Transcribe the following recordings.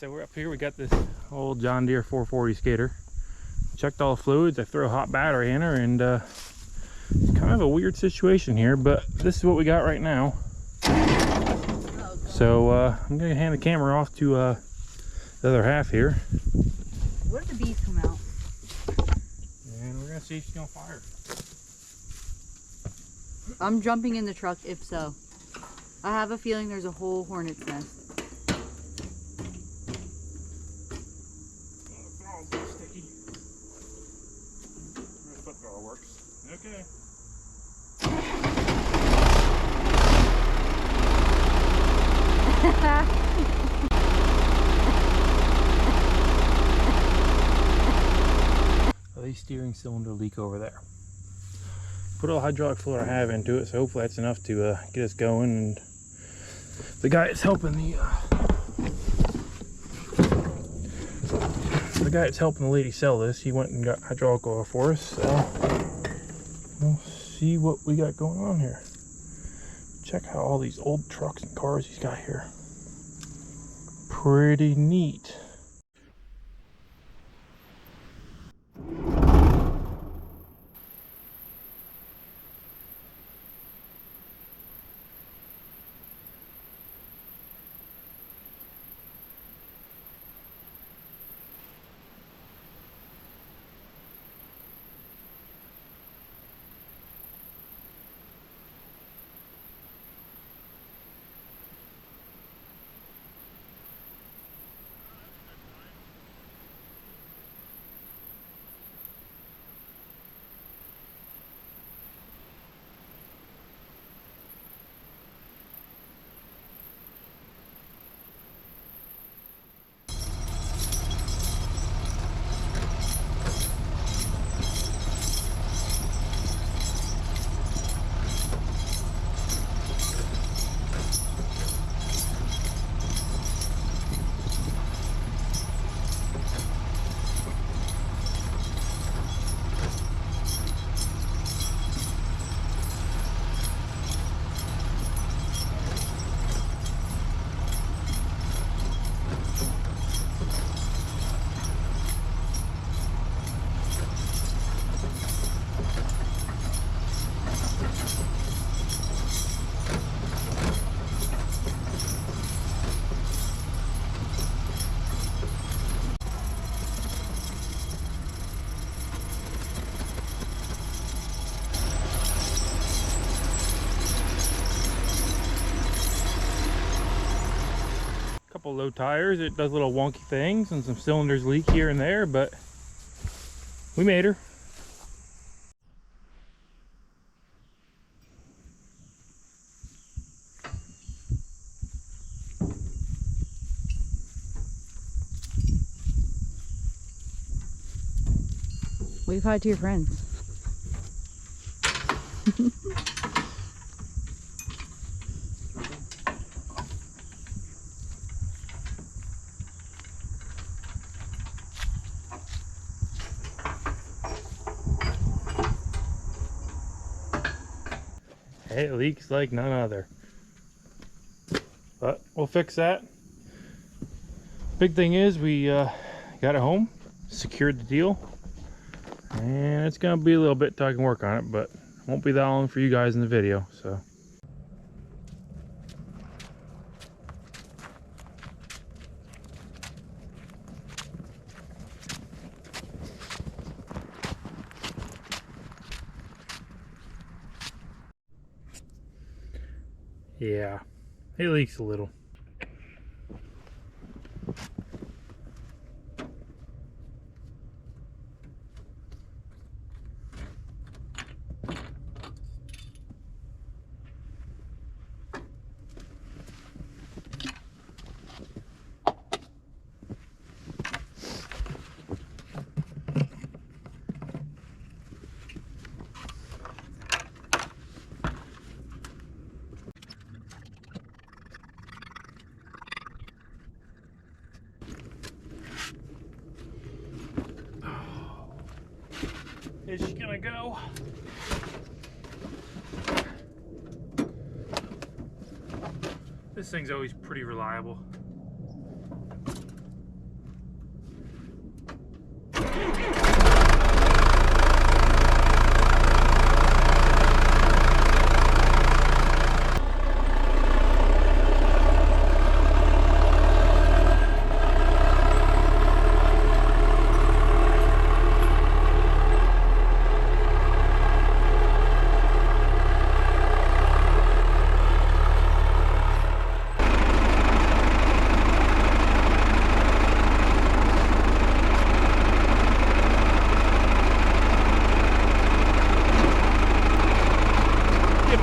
So we're up here, we got this old John Deere 440 Skidder. Checked all the fluids, I threw a hot battery in her, and it's kind of a weird situation here, but this is what we got right now. So I'm gonna hand the camera off to the other half here. What if the bees come out? And we're gonna see if she's gonna fire. I'm jumping in the truck if so. I have a feeling there's a whole hornet's nest. Okay. The steering cylinder leak over there. Put all the hydraulic fluid I have into it, so hopefully that's enough to get us going. And the guy that's helping the lady sell this, he went and got hydraulic oil for us. So we'll see what we got going on here. Check out all these old trucks and cars he's got here. Pretty neat. Couple low tires, it does little wonky things and some cylinders leak here and there, but we made her. Wave hi to your friends. It leaks like none other, but we'll fix that. Big thing is we got it home, secured the deal, and it's gonna be a little bit till I can work on it, but it won't be that long for you guys in the video. So yeah, it leaks a little. Is she gonna go? This thing's always pretty reliable.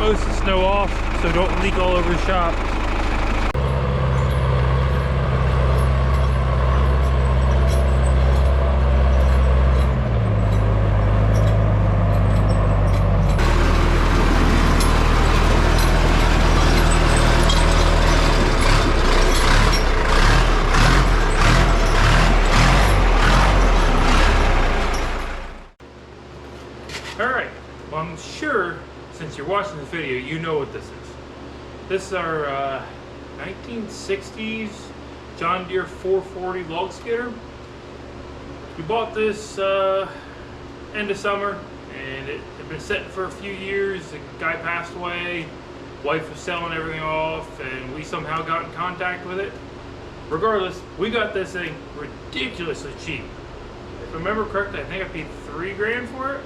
most of the snow off so don't leak all over the shop. Alright, well I'm sure since you're watching this video you know what this is. This is our 1960s John Deere 440 log skidder. We bought this end of summer and it had been sitting for a few years. The guy passed away, wife was selling everything off, and we somehow got in contact with it. Regardless, we got this thing ridiculously cheap. If I remember correctly, I think I paid $3 grand for it.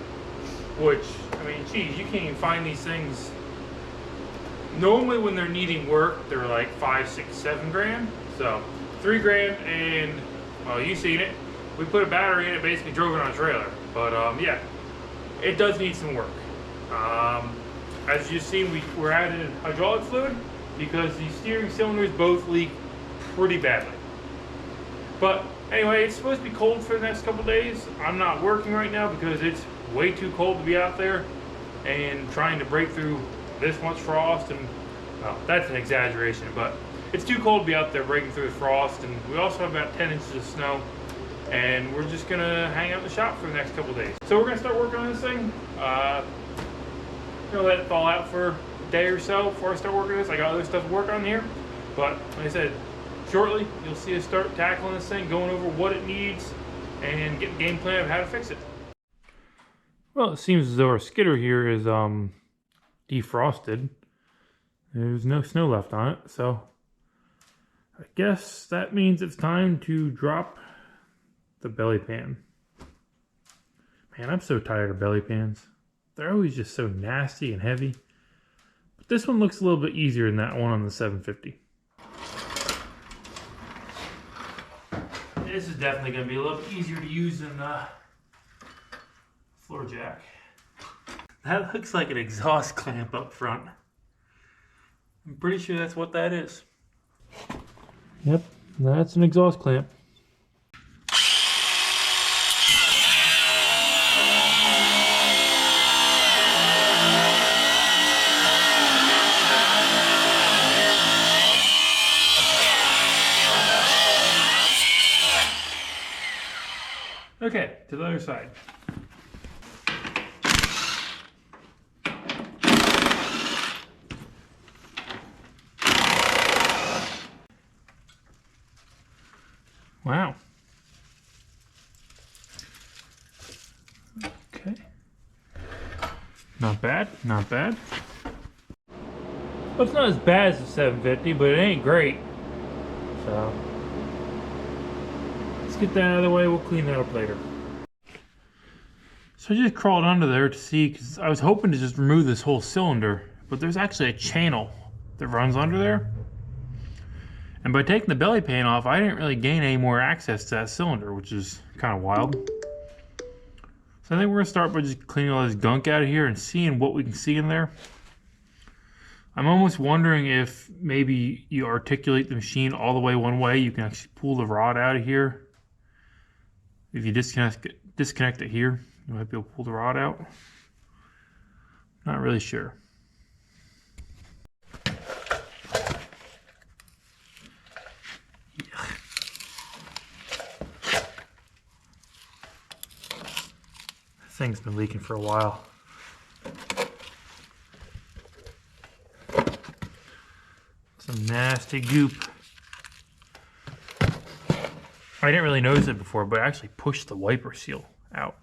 Which, I mean, geez, you can't even find these things. Normally when they're needing work, they're like 5, 6, 7 grand. So, $3 grand, and, well, you've seen it. We put a battery in it, basically drove it on a trailer. But, yeah, it does need some work. As you've seen, we're adding hydraulic fluid because the steering cylinders both leak pretty badly. But, anyway, it's supposed to be cold for the next couple days. I'm not working right now because it's way too cold to be out there and trying to break through this much frost, and well, that's an exaggeration, but it's too cold to be out there breaking through the frost. And we also have about 10 inches of snow, and we're just gonna hang out in the shop for the next couple days. So we're gonna start working on this thing. Gonna let it thaw out for a day or so before I start working on this. I got other stuff to work on here, but like I said, shortly you'll see us start tackling this thing, going over what it needs and getting a game plan of how to fix it. Well, it seems as though our skidder here is defrosted. There's no snow left on it, so I guess that means it's time to drop the belly pan. Man, I'm so tired of belly pans. They're always just so nasty and heavy. But this one looks a little bit easier than that one on the 750. This is definitely going to be a little bit easier to use than floor jack. That looks like an exhaust clamp up front. I'm pretty sure that's what that is. Yep, that's an exhaust clamp. Okay, to the other side. Wow. Okay. Not bad, not bad. Well, it's not as bad as the 750, but it ain't great. So, let's get that out of the way. We'll clean that up later. So I just crawled under there to see, because I was hoping to just remove this whole cylinder, but there's actually a channel that runs under there. And by taking the belly pan off, I didn't really gain any more access to that cylinder, which is kind of wild. So I think we're going to start by just cleaning all this gunk out of here and seeing what we can see in there. I'm almost wondering if maybe you articulate the machine all the way one way, you can actually pull the rod out of here. If you disconnect it here, you might be able to pull the rod out. Not really sure. Thing's been leaking for a while. Some nasty goop. I didn't really notice it before, but I actually pushed the wiper seal out.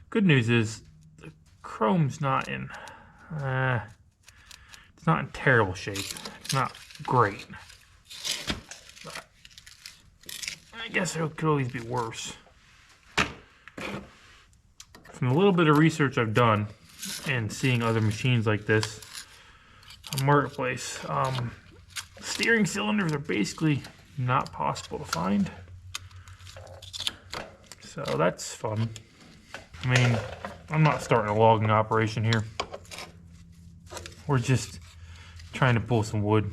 Good news is the chrome's not in it's not in terrible shape. It's not great. But I guess it could always be worse. From a little bit of research I've done and seeing other machines like this on Marketplace, steering cylinders are basically not possible to find. So that's fun. I mean, I'm not starting a logging operation here. we're just trying to pull some wood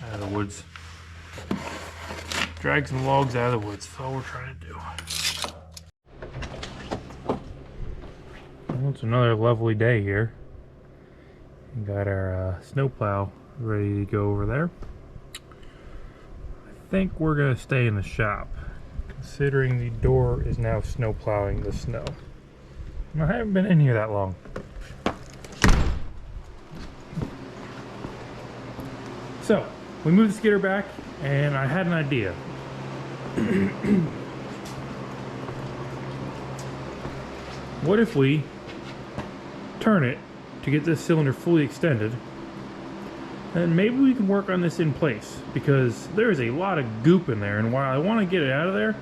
out of the woods. Drag some logs out of the woods. That's all we're trying to do. Well, it's another lovely day here. We got our snowplow ready to go over there. I think we're gonna stay in the shop, considering the door is now snowplowing the snow. And I haven't been in here that long. So, we moved the skidder back, and I had an idea. What if we turn it to get this cylinder fully extended, and maybe we can work on this in place, because there is a lot of goop in there, and while I want to get it out of there,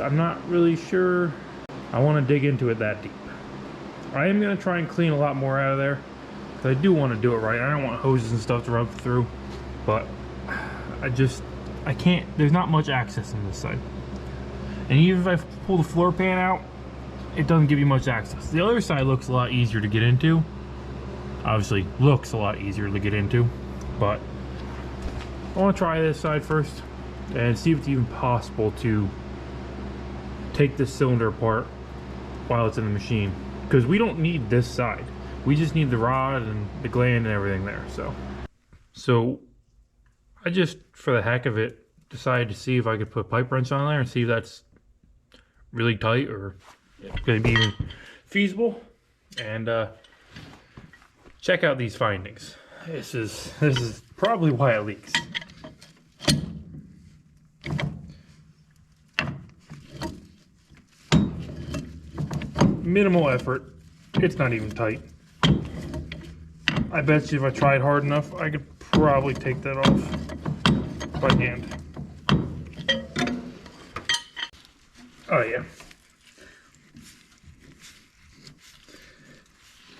I'm not really sure I want to dig into it that deep. I am going to try and clean a lot more out of there, because I do want to do it right. I don't want hoses and stuff to run through, but I can't, there's not much access on this side. And even if I pull the floor pan out, it doesn't give you much access. The other side looks a lot easier to get into. Obviously, looks a lot easier to get into, but I want to try this side first and see if it's even possible to take this cylinder apart while it's in the machine, because we don't need this side. We just need the rod and the gland and everything there. So I just, for the heck of it, decided to see if I could put a pipe wrench on there and see if that's really tight or going to be even feasible, and check out these findings. This is probably why it leaks. Minimal effort. It's not even tight. I bet you if I tried hard enough, I could probably take that off by hand. Oh yeah.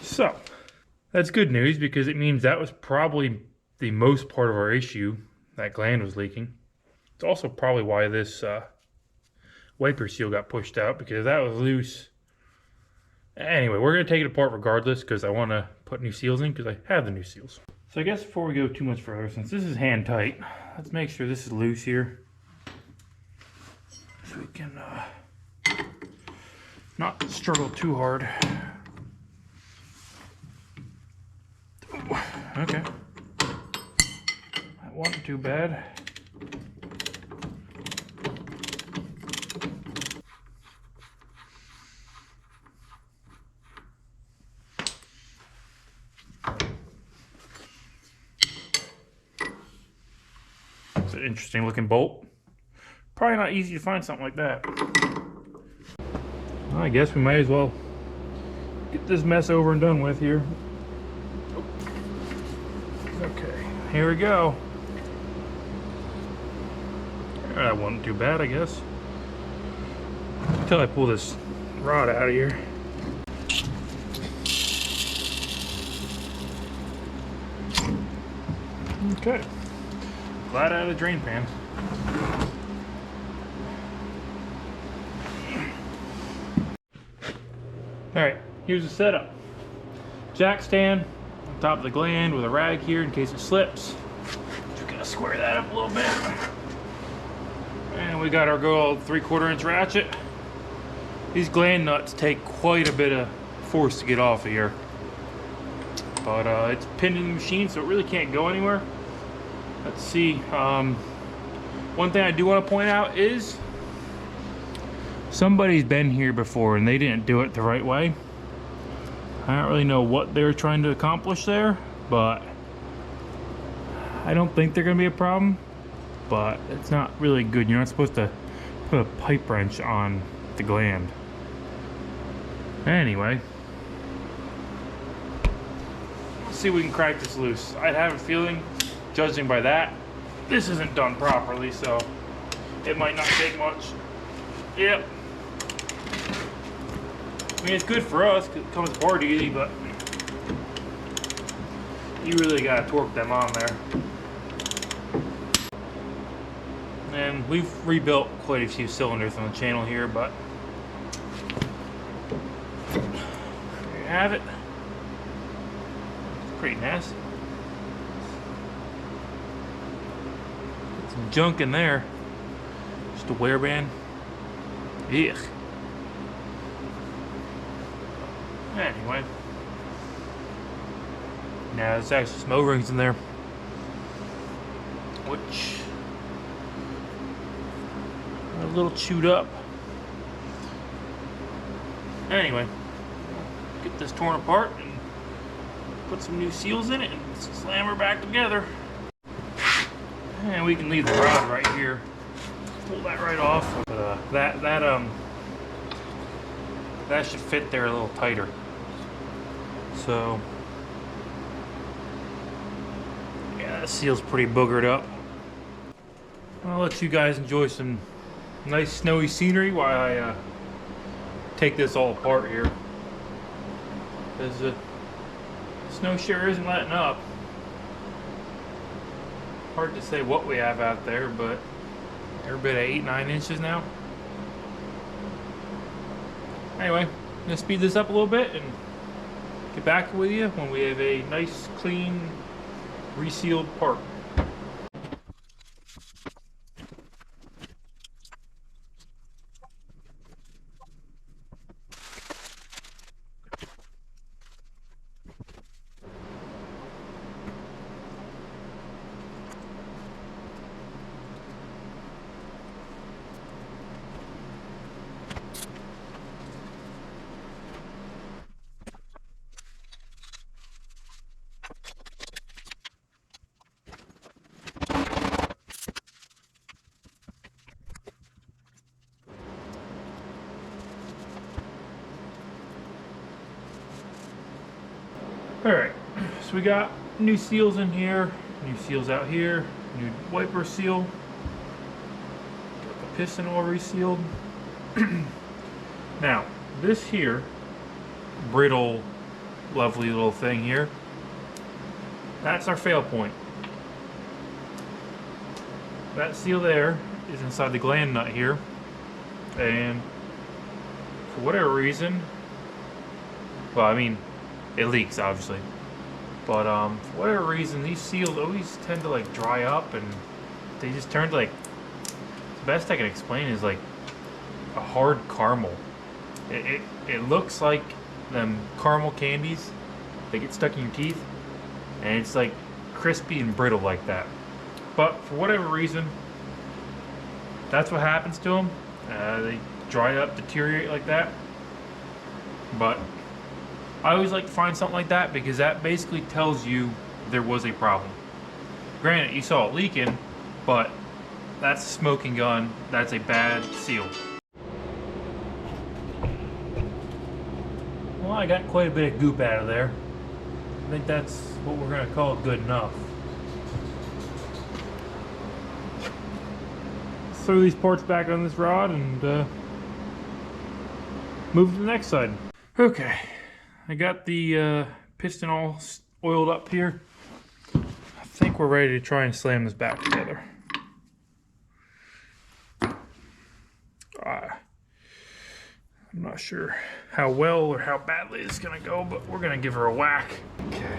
So, that's good news, because it means that was probably the most part of our issue. That gland was leaking. It's also probably why this wiper seal got pushed out, because that was loose. Anyway, we're going to take it apart regardless, because I want to put new seals in, because I have the new seals. So I guess before we go too much further, since this is hand tight, let's make sure this is loose here, so we can not struggle too hard. Okay, that wasn't too bad. It's an interesting looking bolt. Probably not easy to find something like that. Well, I guess we might as well get this mess over and done with here. Okay, here we go. That wasn't too bad, I guess. Until I pull this rod out of here. Okay. Glad out of the drain pan. Alright, here's the setup. Jack stand on top of the gland with a rag here in case it slips. Just gotta square that up a little bit. And we got our good old 3/4 inch ratchet. These gland nuts take quite a bit of force to get off of here. But it's pinned in the machine, so it really can't go anywhere. Let's see. One thing I do want to point out is somebody's been here before and they didn't do it the right way. I don't really know what they were trying to accomplish there, but I don't think they're going to be a problem. But it's not really good. You're not supposed to put a pipe wrench on the gland. Anyway, let's see if we can crack this loose. I have a feeling, judging by that, this isn't done properly, so it might not take much. Yep. I mean, it's good for us because it comes apart easy, but you really gotta torque them on there. And we've rebuilt quite a few cylinders on the channel here, but there you have it. pretty nasty. Got some junk in there. Just a wear band. Ugh. Anyway. Now there's actually some O-rings in there. Which are a little chewed up. Anyway. Get this torn apart and put some new seals in it and slam her back together. And we can leave the rod right here. Pull that right off. But that should fit there a little tighter. So yeah, that seal's pretty boogered up. I'll let you guys enjoy some nice snowy scenery while I take this all apart here. Because the snow sure isn't letting up. Hard to say what we have out there, but every bit of 8-9 inches now. Anyway, I'm gonna speed this up a little bit and get back with you when we have a nice, clean, resealed part. Alright, so we got new seals in here, new seals out here, new wiper seal, got the piston all resealed. Now, this here, brittle, lovely little thing here, that's our fail point. That seal there is inside the gland nut here, and for whatever reason, well, I mean, it leaks, obviously, but for whatever reason, these seals always tend to like dry up, and they just turn to like, the best I can explain is like a hard caramel. It looks like them caramel candies that get stuck in your teeth, and it's like crispy and brittle like that. But for whatever reason, that's what happens to them. They dry up, deteriorate like that. But I always like to find something like that because that basically tells you there was a problem. Granted, you saw it leaking, but that's a smoking gun. That's a bad seal. Well, I got quite a bit of goop out of there. I think that's what we're going to call good enough. Let's throw these parts back on this rod and move to the next side. Okay. I got the piston all oiled up here. I think we're ready to try and slam this back together. I'm not sure how well or how badly it's gonna go, but we're gonna give her a whack. Okay.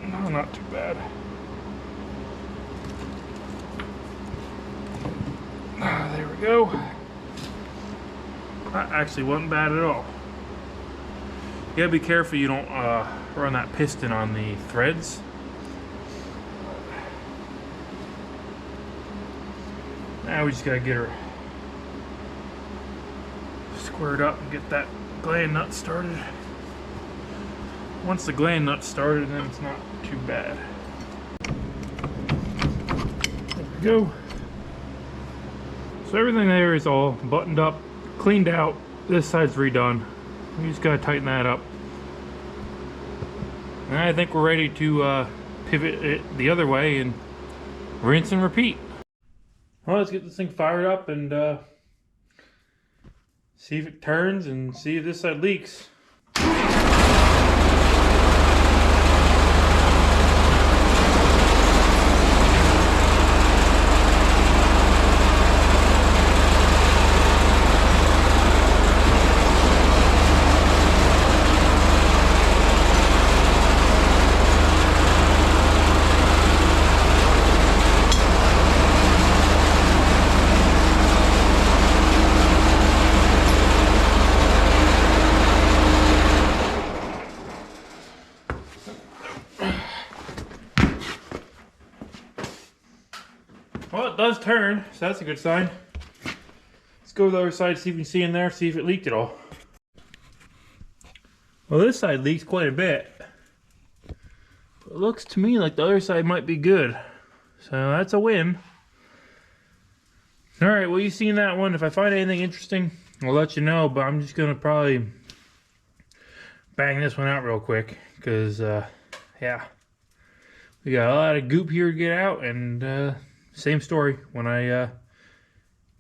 No, not too bad. There we go. That actually wasn't bad at all. You gotta be careful you don't run that piston on the threads. Now we just gotta get her squared up and get that gland nut started. Once the gland nut's started, then it's not too bad. There we go. So everything there is all buttoned up, cleaned out. This side's redone. We just gotta tighten that up. And I think we're ready to pivot it the other way and rinse and repeat. Well, let's get this thing fired up and see if it turns and see if this side leaks. Well, it does turn, so that's a good sign. Let's go to the other side, see if we can see in there, see if it leaked at all. Well, this side leaks quite a bit. It looks to me like the other side might be good. So that's a win. Alright, well, you've seen that one. If I find anything interesting, I'll let you know. But I'm just going to probably bang this one out real quick. Because, yeah. We got a lot of goop here to get out. And same story. When I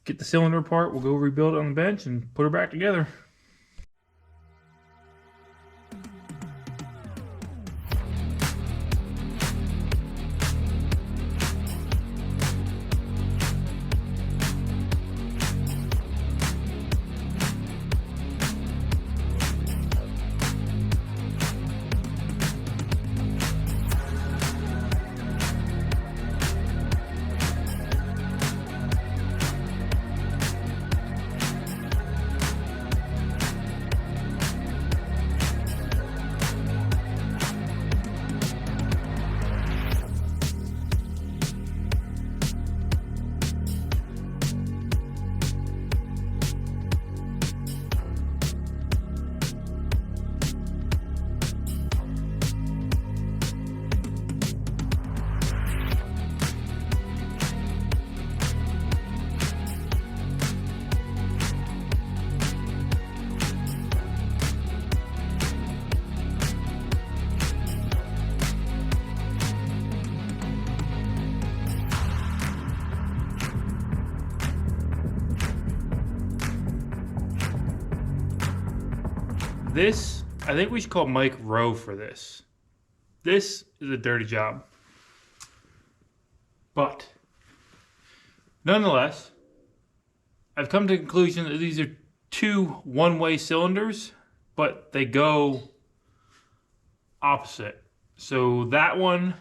get the cylinder apart, we'll go rebuild it on the bench and put her back together. This, I think we should call Mike Rowe for this. This is a dirty job. But, nonetheless, I've come to the conclusion that these are two one-way cylinders, but they go opposite. So that one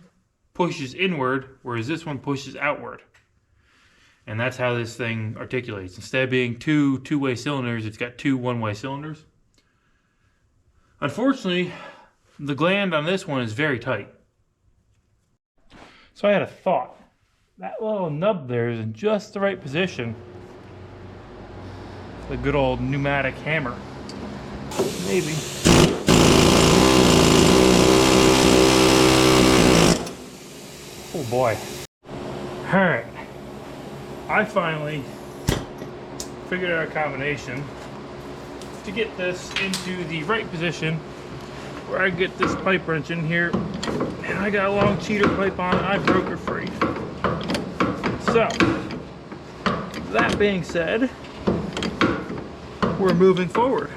pushes inward, whereas this one pushes outward. And that's how this thing articulates. Instead of being two two-way cylinders, it's got two one-way cylinders. Unfortunately, the gland on this one is very tight. So I had a thought. That little nub there is in just the right position. The good old pneumatic hammer. Maybe. Oh boy. Alright. I finally figured out a combination to get this into the right position where I get this pipe wrench in here, and I got a long cheater pipe on it. I broke her free. So, that being said, we're moving forward.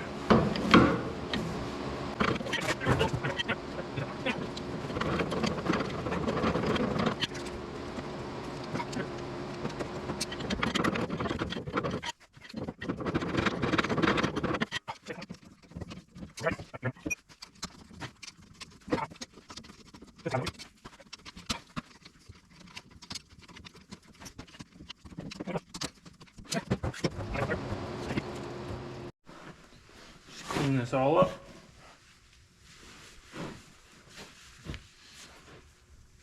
Just clean this all up.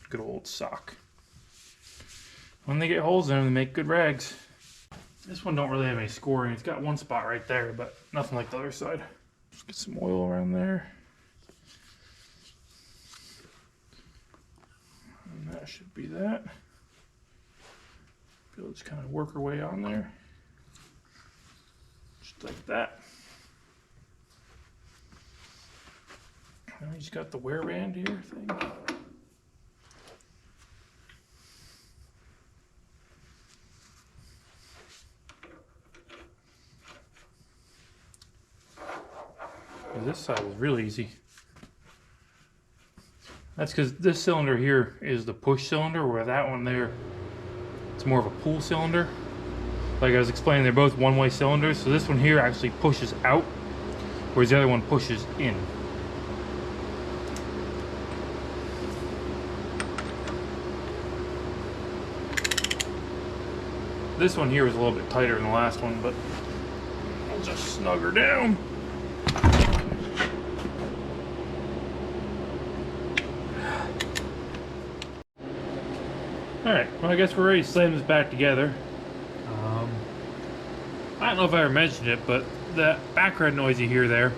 Good old sock. When they get holes in them, they make good rags. This one don't really have any scoring. It's got one spot right there, but nothing like the other side. Just get some oil around there. And that should be that. We'll just kind of work our way on there. Just like that. And we just got the wear band here thing. This side is real easy. That's because this cylinder here is the push cylinder, where that one there, it's more of a pull cylinder. Like I was explaining, they're both one-way cylinders, so this one here actually pushes out, whereas the other one pushes in. This one here is a little bit tighter than the last one, but I'll just snug her down. Alright, Well, I guess we're ready to slam this back together. I don't know if I ever mentioned it, but that background noise you hear there,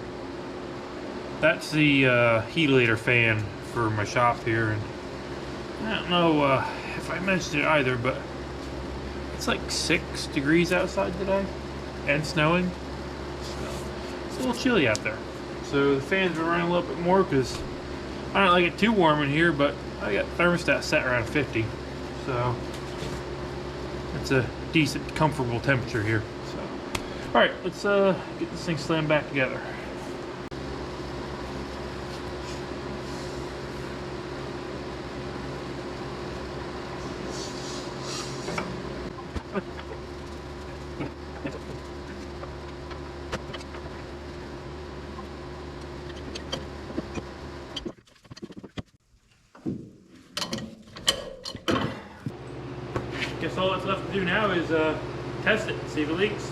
that's the heatilator fan for my shop here. And I don't know if I mentioned it either, but it's like 6 degrees outside today and snowing. So it's a little chilly out there. So the fan's been running a little bit more because I don't like it too warm in here, but I got thermostat set around 50. So it's a decent, comfortable temperature here. So, all right, let's get this thing slammed back together. Guess all that's left to do now is test it and see if it leaks.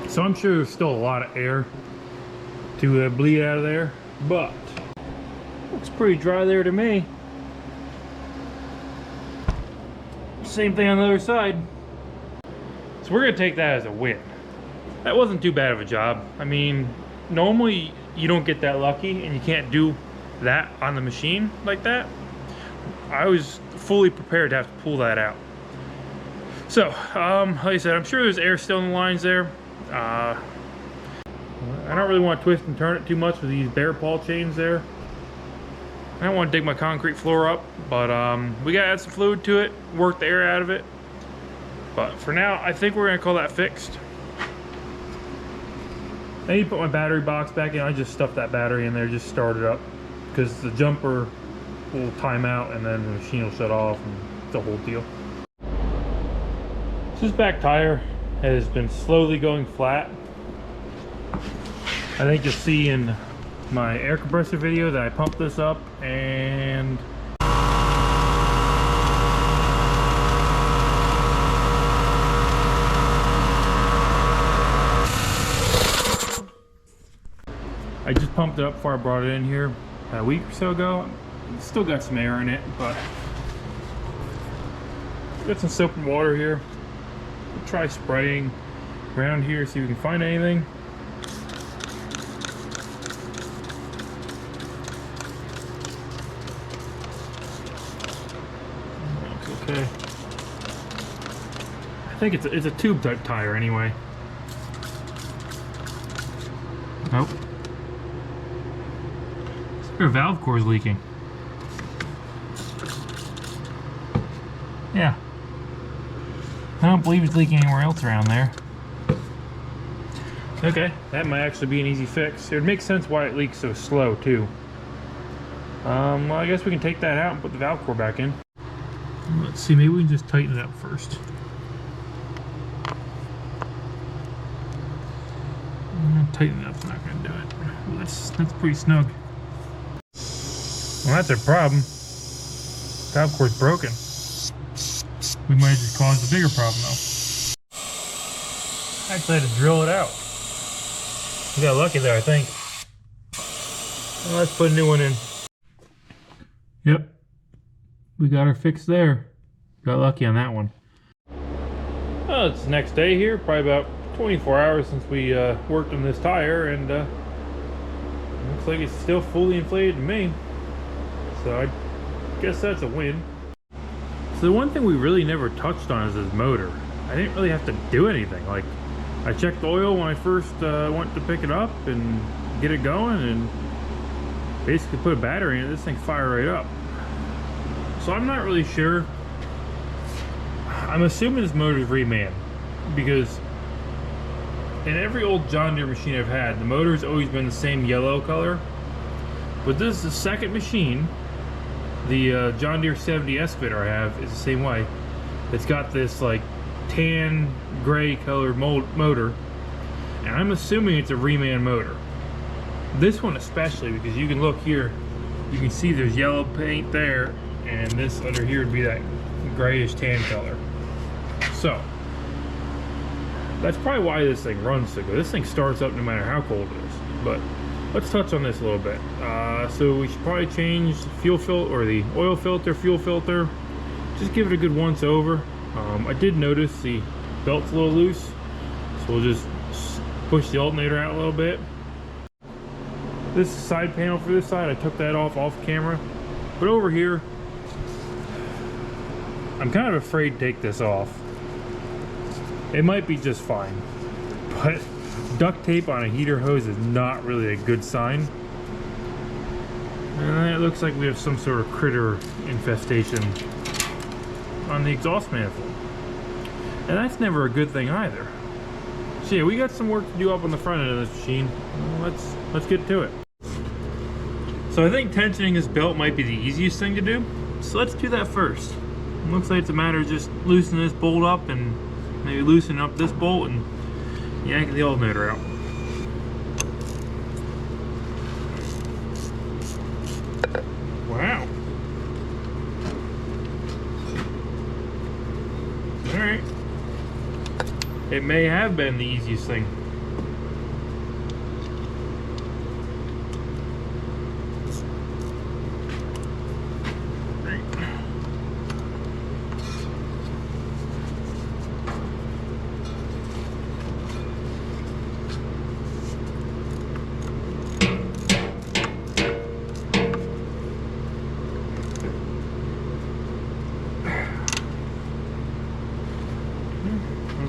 So I'm sure there's still a lot of air to bleed out of there, but looks pretty dry there to me. Same thing on the other side. So we're gonna take that as a win. That wasn't too bad of a job. I mean, normally you don't get that lucky and you can't do that on the machine like that. I was fully prepared to have to pull that out. So, like I said, I'm sure there's air still in the lines there. I don't really want to twist and turn it too much with these bear paw chains there. I don't want to dig my concrete floor up, but we gotta add some fluid to it, work the air out of it. But for now, I think we're gonna call that fixed. I need to put my battery box back in. I just stuffed that battery in there, just start it up, because the jumper will time out and then the machine will shut off, and it's a whole deal. This back tire has been slowly going flat. I think you'll see in my air compressor video that I pumped this up and I just pumped it up before I brought it in here a week or so ago. It's still got some air in it, but got some soap and water here. We'll try spraying around here, see if we can find anything. Looks okay. I think it's a tube type tire anyway. Nope. Your valve core is leaking. Yeah. I don't believe it's leaking anywhere else around there. Okay, that might actually be an easy fix. It would make sense why it leaks so slow too. Well, I guess we can take that out and put the valve core back in. Let's see, maybe we can just tighten it up first. Tighten it up's not gonna do it. Well, that's pretty snug. Well, that's a problem. Valve core's broken. We might have just caused a bigger problem though. Actually, I had to drill it out. We got lucky there, I think. Well, let's put a new one in. Yep. We got her fixed there. Got lucky on that one. Well, it's the next day here. Probably about 24 hours since we worked on this tire, and looks like it's still fully inflated to me. So I guess that's a win. So the one thing we really never touched on is this motor. I didn't really have to do anything. Like, I checked the oil when I first went to pick it up and get it going, and basically put a battery in it, this thing fire right up. So I'm not really sure. I'm assuming this motor is reman, because in every old John Deere machine I've had, the motor's always been the same yellow color. But this is the second machine. The John Deere 70 excavator I have is the same way. It's got this like tan gray colored motor, and I'm assuming it's a reman motor. This one especially, because you can look here, you can see there's yellow paint there, and this under here would be that grayish tan color. So that's probably why this thing runs so good. This thing starts up no matter how cold it is. But let's touch on this a little bit. So we should probably change the fuel filter, or the oil filter, fuel filter. Just give it a good once over. I did notice the belt's a little loose, so we'll just push the alternator out a little bit. This is the side panel for this side. I took that off camera. But over here, I'm kind of afraid to take this off. It might be just fine, but duct tape on a heater hose is not really a good sign. And it looks like we have some sort of critter infestation on the exhaust manifold. And that's never a good thing either. So yeah, we got some work to do up on the front end of this machine. Let's get to it. So I think tensioning this belt might be the easiest thing to do. So let's do that first. It looks like it's a matter of just loosening this bolt up and maybe loosen up this bolt and yank the alternator out. Wow. Alright. It may have been the easiest thing.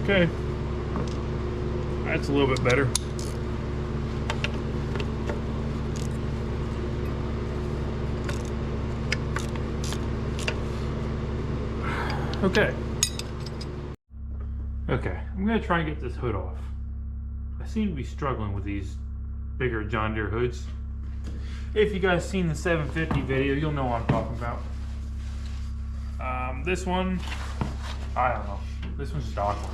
Okay, that's a little bit better. Okay, I'm gonna try and get this hood off. I seem to be struggling with these bigger John Deere hoods. If you guys seen the 750 video, you'll know what I'm talking about. This one, I don't know. This one's just awkward.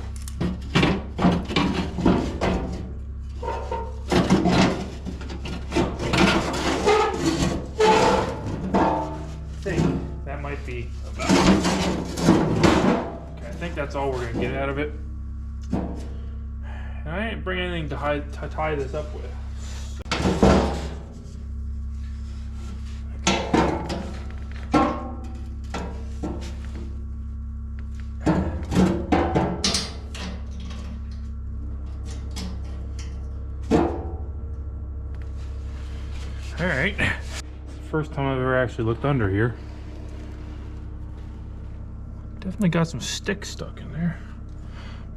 I think that might be about it. Okay, I think that's all we're gonna get out of it. And I didn't bring anything to tie this up with. Alright, first time I've ever actually looked under here. Definitely got some sticks stuck in there.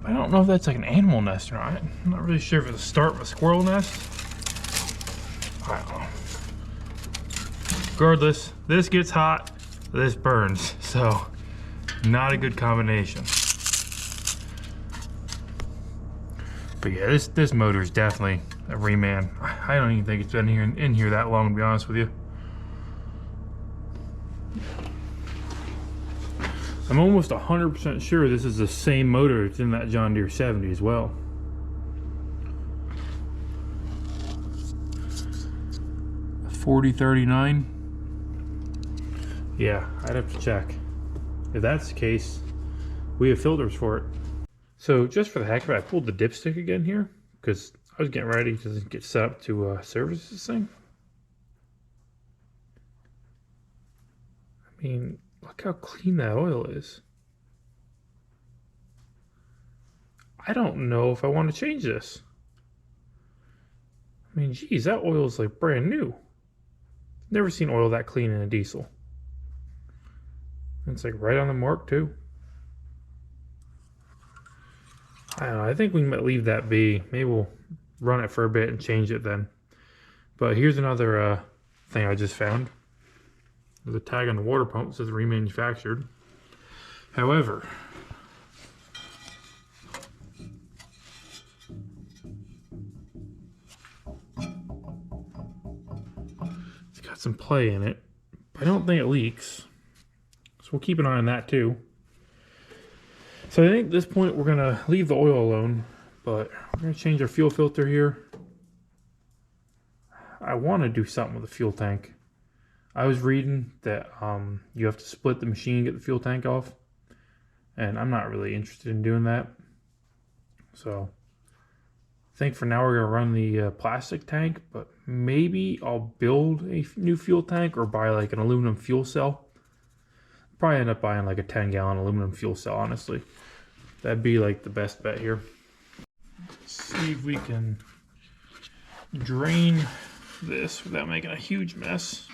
But I don't know if that's like an animal nest or not. I'm not really sure if it's the start of a squirrel nest. I don't know. Regardless, this gets hot, this burns. So, not a good combination. But yeah, this motor is definitely a reman. I don't even think it's been in here that long, to be honest with you. I'm almost 100% sure this is the same motor that's in that John Deere 70 as well. A 4039. Yeah, I'd have to check. If that's the case, we have filters for it. So just for the heck of it, I pulled the dipstick again here because I was getting ready to get set up to service this thing. I mean, look how clean that oil is. I don't know if I want to change this. I mean, geez, that oil is like brand new. Never seen oil that clean in a diesel. And it's like right on the mark too. I don't know, I think we might leave that be. Maybe we'll run it for a bit and change it then. But here's another thing I just found. There's a tag on the water pump that says remanufactured. However, it's got some play in it, but I don't think it leaks. So we'll keep an eye on that too. So I think at this point we're gonna leave the oil alone, but we're gonna change our fuel filter here. I want to do something with the fuel tank. I was reading that you have to split the machine and get the fuel tank off, and I'm not really interested in doing that. So I think for now we're gonna run the plastic tank, but maybe I'll build a new fuel tank or buy like an aluminum fuel cell. Probably end up buying like a 10-gallon aluminum fuel cell, honestly. That'd be like the best bet here. Let's see if we can drain this without making a huge mess.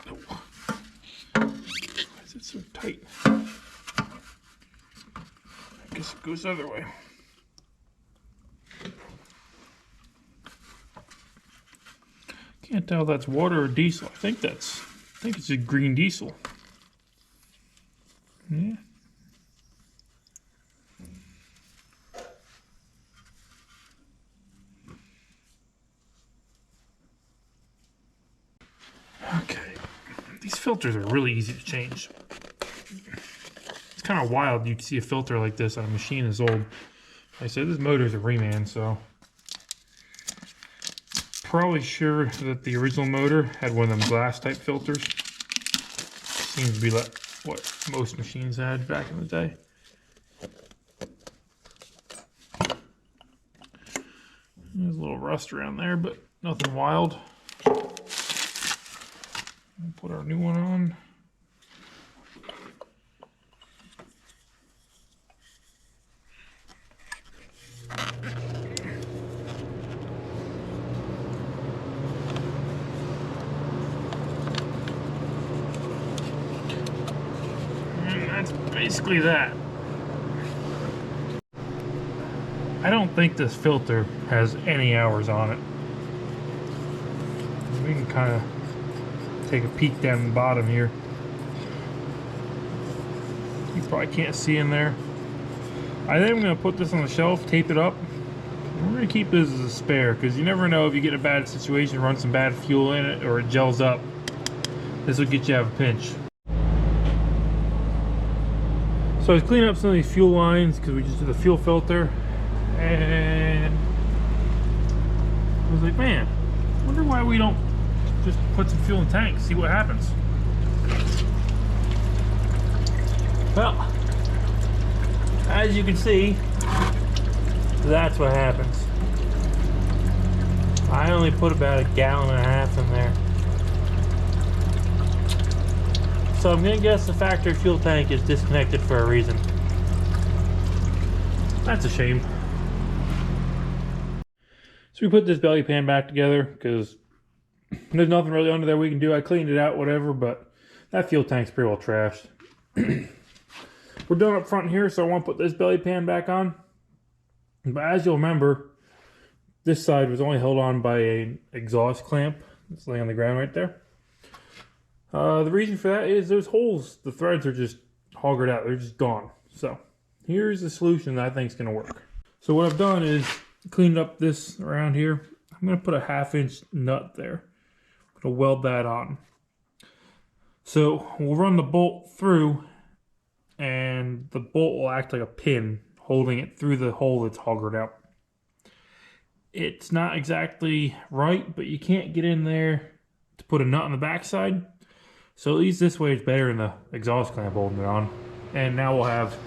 Oh. Why is it so tight? I guess it goes the other way. Can't tell if that's water or diesel. I think it's a green diesel. Yeah. Okay. These filters are really easy to change. It's kind of wild you'd see a filter like this on a machine as old. Like I said, this motor's a reman, so probably sure that the original motor had one of them glass type filters. Seems to be like what most machines had back in the day. There's a little rust around there, but nothing wild. We'll put our new one on. And that's basically that. I don't think this filter has any hours on it. We can kind of take a peek down the bottom here. You probably can't see in there. I think I'm going to put this on the shelf, tape it up. We're going to keep this as a spare because you never know if you get in a bad situation, run some bad fuel in it, or it gels up. This will get you out of a pinch. So I was cleaning up some of these fuel lines because we just did the fuel filter, and I was like, man, I wonder why we don't just put some fuel in the tank, see what happens. Well, as you can see, that's what happens. I only put about 1.5 gallons in there. So I'm gonna guess the factory fuel tank is disconnected for a reason. That's a shame. So we put this belly pan back together because there's nothing really under there we can do. I cleaned it out, whatever, but that fuel tank's pretty well trashed. We're done up front here, so I want to put this belly pan back on. But as you'll remember, this side was only held on by an exhaust clamp that's laying on the ground right there. The reason for that is those holes, the threads are just hoggered out. They're just gone. So here's the solution that I think is going to work. So what I've done is cleaned up this around here. I'm going to put a 1/2-inch nut there. I'm going to weld that on. So we'll run the bolt through, and the bolt will act like a pin holding it through the hole that's hoggered out. It's not exactly right, but you can't get in there to put a nut on the backside. So at least this way it's better than the exhaust clamp holding it on. And now we'll have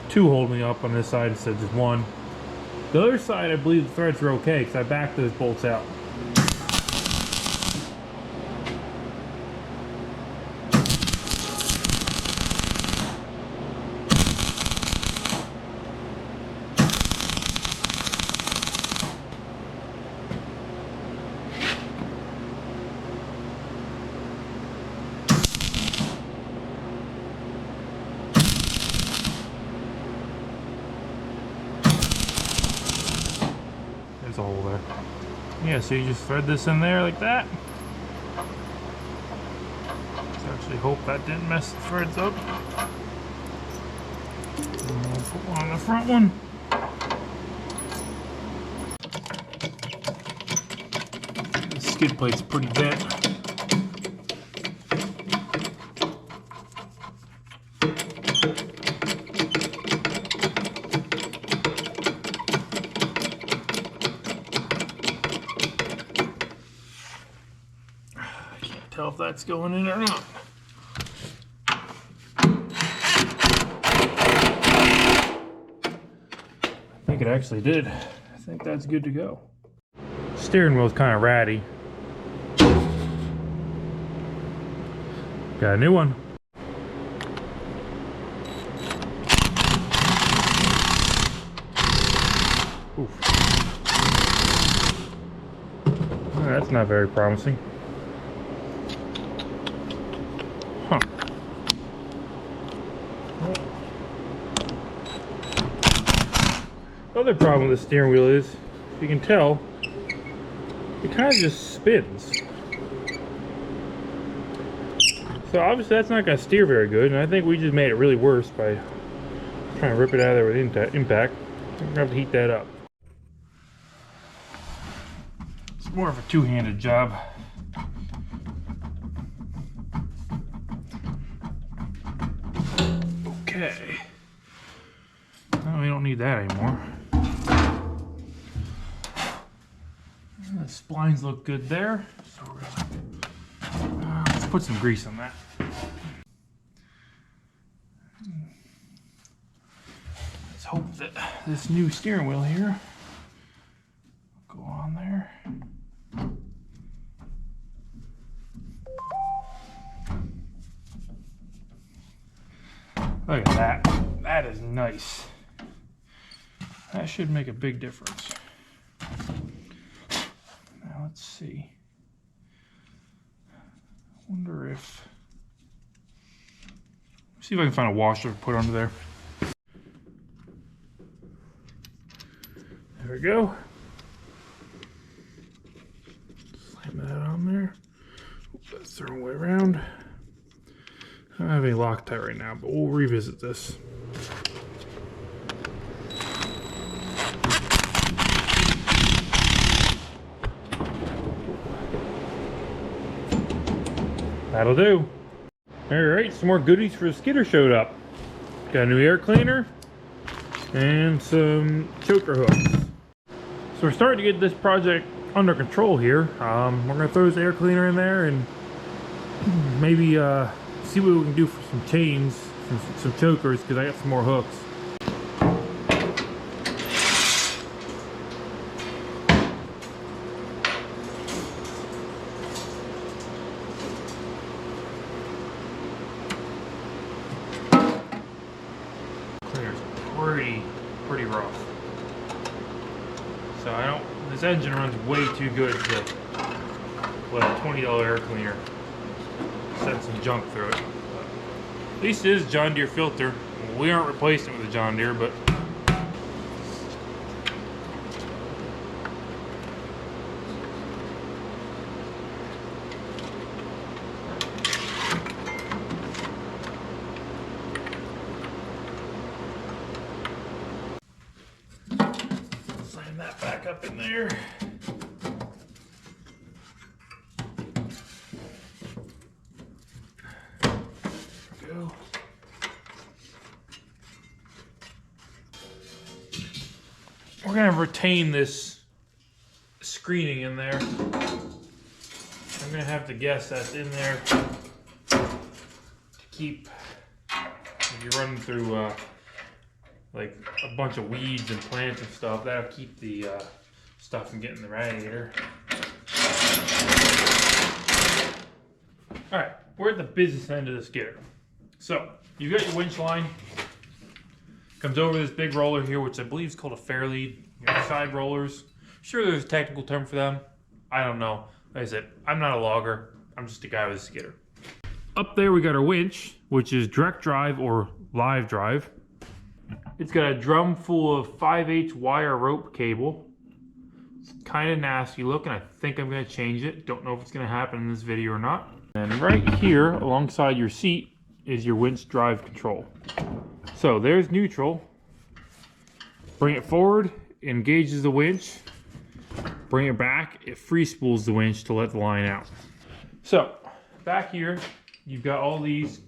two holding up on this side instead of just one. The other side, I believe the threads are okay because I backed those bolts out. There's a hole there. Yeah, so you just thread this in there like that. Let's actually hope that didn't mess the threads up. And we'll put one on the front one. The skid plate's pretty bent. Tell if that's going in or not. I think it actually did. I think that's good to go. Steering wheel's kind of ratty. Got a new one. Oof. Oh, that's not very promising. Huh. The other problem with the steering wheel is, if you can tell, it kind of just spins. So obviously that's not going to steer very good, and I think we just made it really worse by trying to rip it out of there with impact. We're going to have to heat that up. It's more of a two-handed job. Okay. No, we don't need that anymore. The splines look good there. So we're gonna, let's put some grease on that. Let's hope that this new steering wheel here will go on there. Look at that. That is nice. That should make a big difference. Now let's see. I wonder if... see if I can find a washer to put under there. There we go. Slam that on there. Oop, that's thrown way around. I don't have any Loctite right now, but we'll revisit this. That'll do. Alright, some more goodies for the skidder showed up. Got a new air cleaner and some choker hooks. So we're starting to get this project under control here. We're going to throw this air cleaner in there and maybe see what we can do for some chains, some chokers, because I got some more hooks. Clear's pretty rough. So this engine runs way too good to let a $20 air cleaner send some junk through it. But at least it is a John Deere filter. We aren't replacing it with a John Deere, but slam that back up in there. Go. We're going to retain this screening in there. I'm going to have to guess that's in there to keep, if you're running through like a bunch of weeds and plants and stuff, that'll keep the stuff from getting the radiator. Alright, we're at the business end of the skidder. So, you've got your winch line. Comes over this big roller here, which I believe is called a fair lead. Your side rollers. Sure, there's a technical term for them. I don't know. Like I said, I'm not a logger. I'm just a guy with a skidder. Up there we got our winch, which is direct drive or live drive. It's got a drum full of 5/8 wire rope cable. It's kind of nasty looking. I think I'm going to change it. Don't know if it's going to happen in this video or not. And right here alongside your seat is your winch drive control. So there's neutral. Bring it forward, it engages the winch. Bring it back, it free spools the winch to let the line out. So back here, you've got all these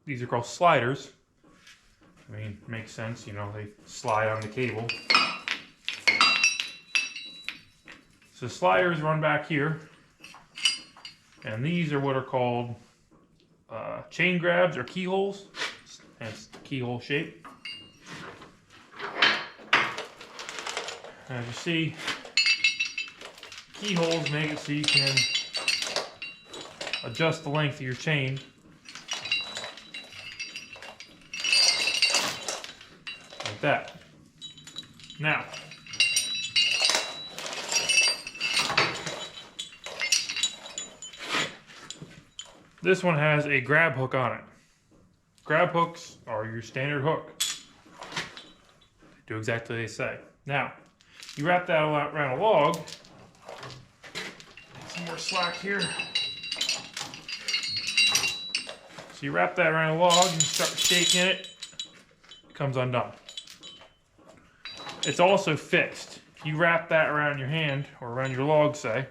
are called sliders. I mean, makes sense, you know, they slide on the cable. So sliders run back here, and these are what are called chain grabs or keyholes. Hence the keyhole shape. As you see, keyholes make it so you can adjust the length of your chain. Like that. Now, this one has a grab hook on it. Grab hooks are your standard hook. They do exactly what they say. Now, you wrap that around a log. Some more slack here. So you wrap that around a log and start shaking it. It comes undone. It's also fixed. If you wrap that around your hand or around your log, say,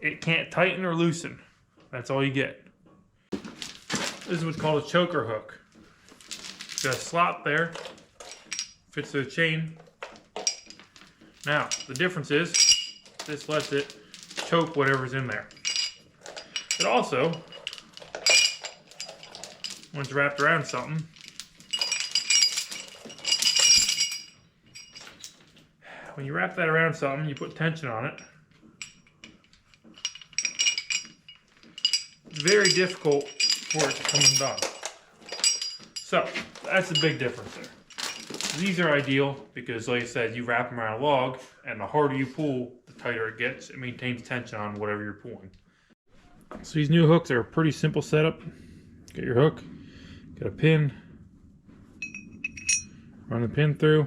it can't tighten or loosen. That's all you get. This is what's called a choker hook. Got a slot there, fits the chain. Now, the difference is, this lets it choke whatever's in there. It also, once wrapped around something, when you wrap that around something, you put tension on it. It's very difficult for it to come undone. So, that's the big difference there. These are ideal because, like I said, you wrap them around a log, and the harder you pull, the tighter it gets. It maintains tension on whatever you're pulling. So these new hooks are a pretty simple setup. Get your hook, get a pin, run the pin through,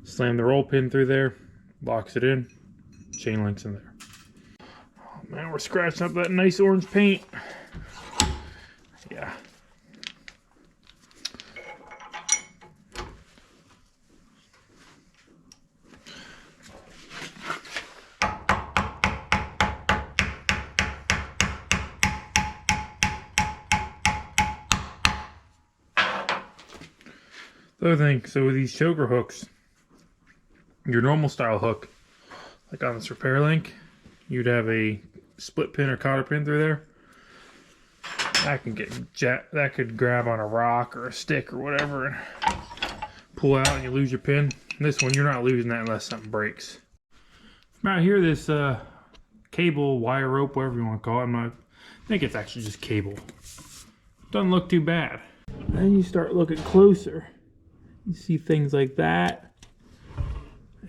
slam the roll pin through there, locks it in, chain links in there. Oh man, we're scratching up that nice orange paint. Yeah. The other thing, so with these choker hooks, your normal style hook, like on this repair link, you'd have a split pin or cotter pin through there. That can that could grab on a rock or a stick or whatever and pull out and you lose your pin. This one, you're not losing that unless something breaks. From out here, this cable, wire rope, whatever you want to call it, I think it's actually just cable. Doesn't look too bad. Then you start looking closer. You see things like that.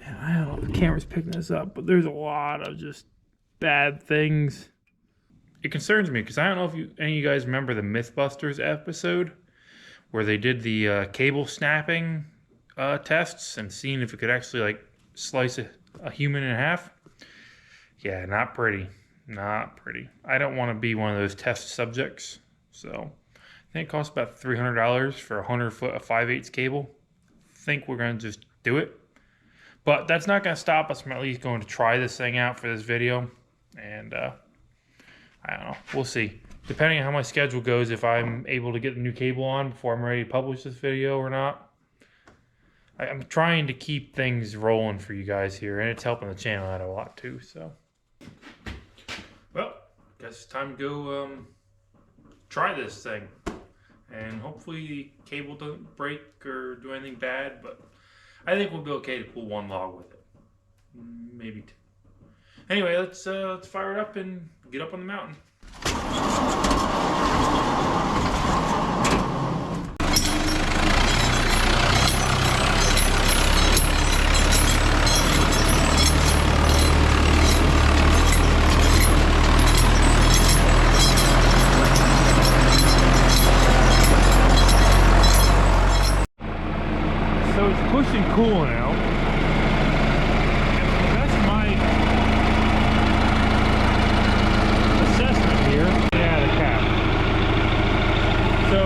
And I don't know if the camera's picking this up, but there's a lot of just bad things. It concerns me because I don't know if any of you guys remember the Mythbusters episode where they did the cable snapping tests and seeing if it could actually like slice a human in half. Yeah, not pretty. Not pretty. I don't want to be one of those test subjects. So I think it costs about $300 for 100 foot of 5/8 cable. I think we're going to just do it. But that's not going to stop us from at least going to try this thing out for this video. And I don't know. We'll see. Depending on how my schedule goes, if I'm able to get the new cable on before I'm ready to publish this video or not. I'm trying to keep things rolling for you guys here. And it's helping the channel out a lot too. So, well, guess it's time to go try this thing. And hopefully the cable doesn't break or do anything bad, but I think we'll be okay to pull one log with it. Maybe two. Anyway, let's fire it up and get up on the mountain. So cooling out. And to the best of my assessment here, yeah, the cap. So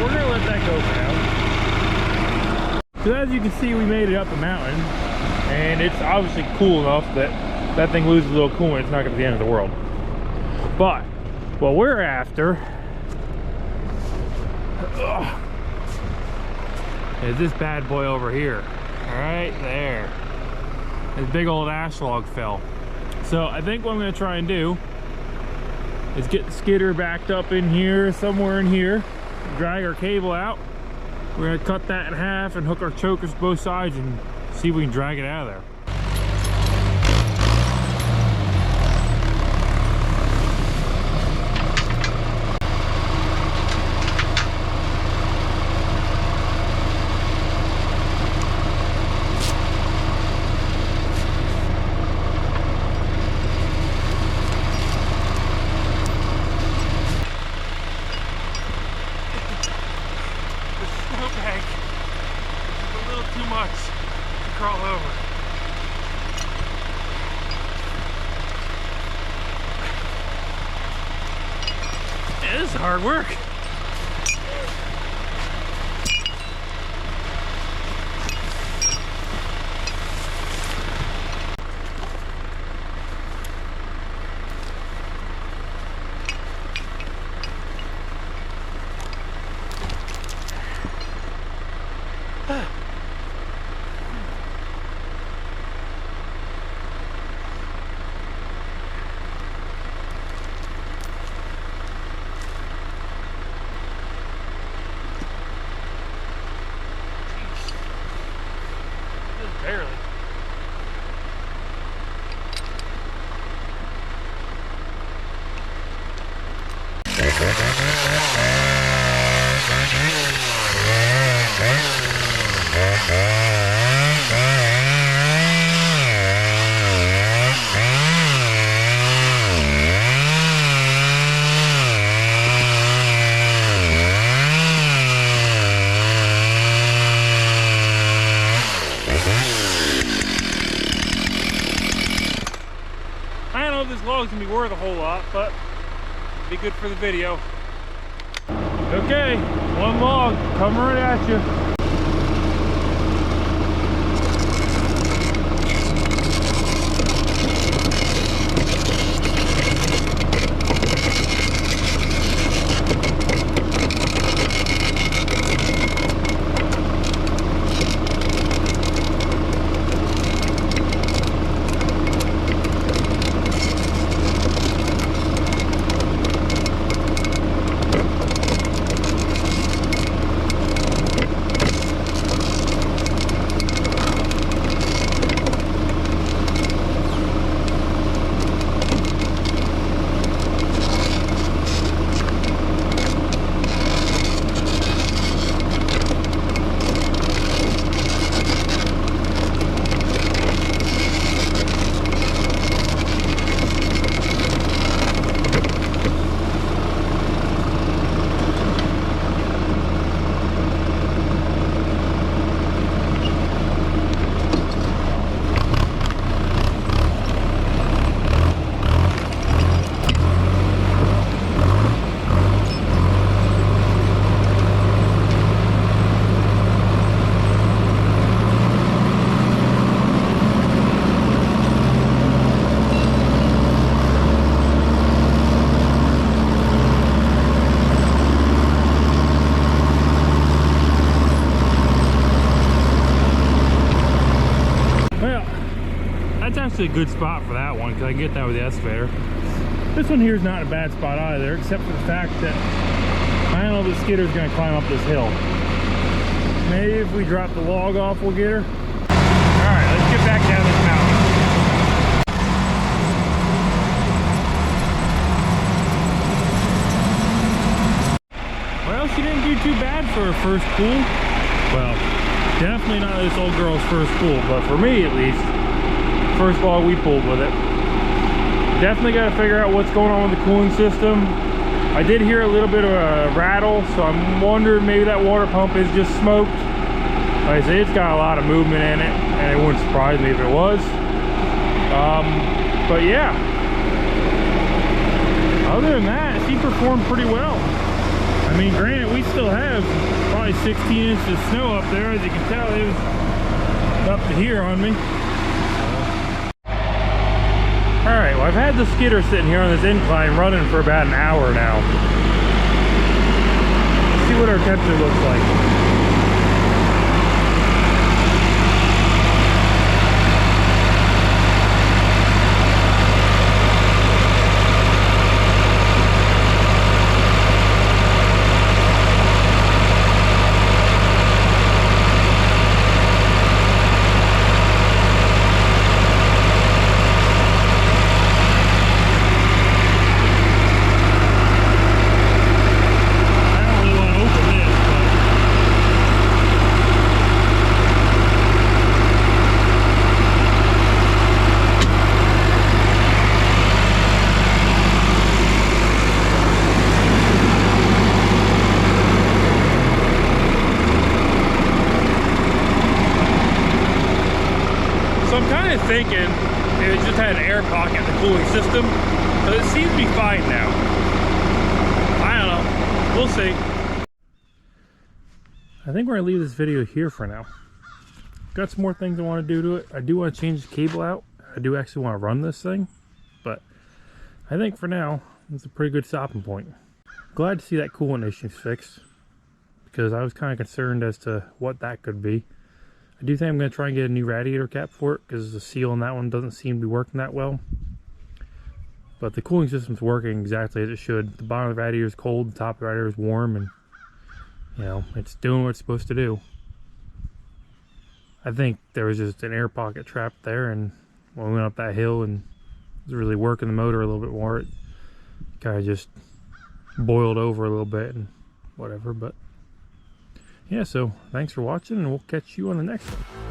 we're gonna let that go for now. So as you can see, we made it up the mountain, and it's obviously cool enough that that thing loses a little coolant. It's not gonna be the end of the world. But what we're after is this bad boy over here, right there. This big old ash log fell. So I think what I'm gonna try and do is get the skidder backed up in here, somewhere in here, drag our cable out. We're gonna cut that in half and hook our chokers both sides and see if we can drag it out of there. Crawl over. Yeah, this is hard work. Barely. I don't know if this log's gonna be worth a whole lot, but it'll be good for the video. Okay, one log coming right at you. A good spot for that one because I can get that with the excavator. This one here is not a bad spot either, except for the fact that I don't know if the skidder's going to climb up this hill. Maybe if we drop the log off, we'll get her. All right, let's get back down this mountain. Well, she didn't do too bad for her first pool. Well, definitely not this old girl's first pool, but for me at least, first log we pulled with it. Definitely got to figure out what's going on with the cooling system. I did hear a little bit of a rattle, so I'm wondering maybe that water pump is just smoked. Like I say, it's got a lot of movement in it, and it wouldn't surprise me if it was. But yeah, other than that, she performed pretty well. I mean, granted, we still have probably 16 inches of snow up there. As you can tell, it was up to here on me. Alright, well, I've had the skidder sitting here on this incline running for about an hour now. Let's see what our temperature looks like. Thinking it just had an air pocket in the cooling system, but it seems to be fine now. I don't know, we'll see. I think we're gonna leave this video here for now. Got some more things I want to do to it. I do want to change the cable out. I do actually want to run this thing, but I think for now it's a pretty good stopping point. Glad to see that coolant issue's fixed, because I was kind of concerned as to what that could be. I do think I'm going to try and get a new radiator cap for it, because the seal on that one doesn't seem to be working that well. But the cooling system's working exactly as it should. The bottom of the radiator is cold, the top of the radiator is warm, and you know, it's doing what it's supposed to do. I think there was just an air pocket trapped there, and when we went up that hill and was really working the motor a little bit more, it kind of just boiled over a little bit and whatever. But yeah, so thanks for watching, and we'll catch you on the next one.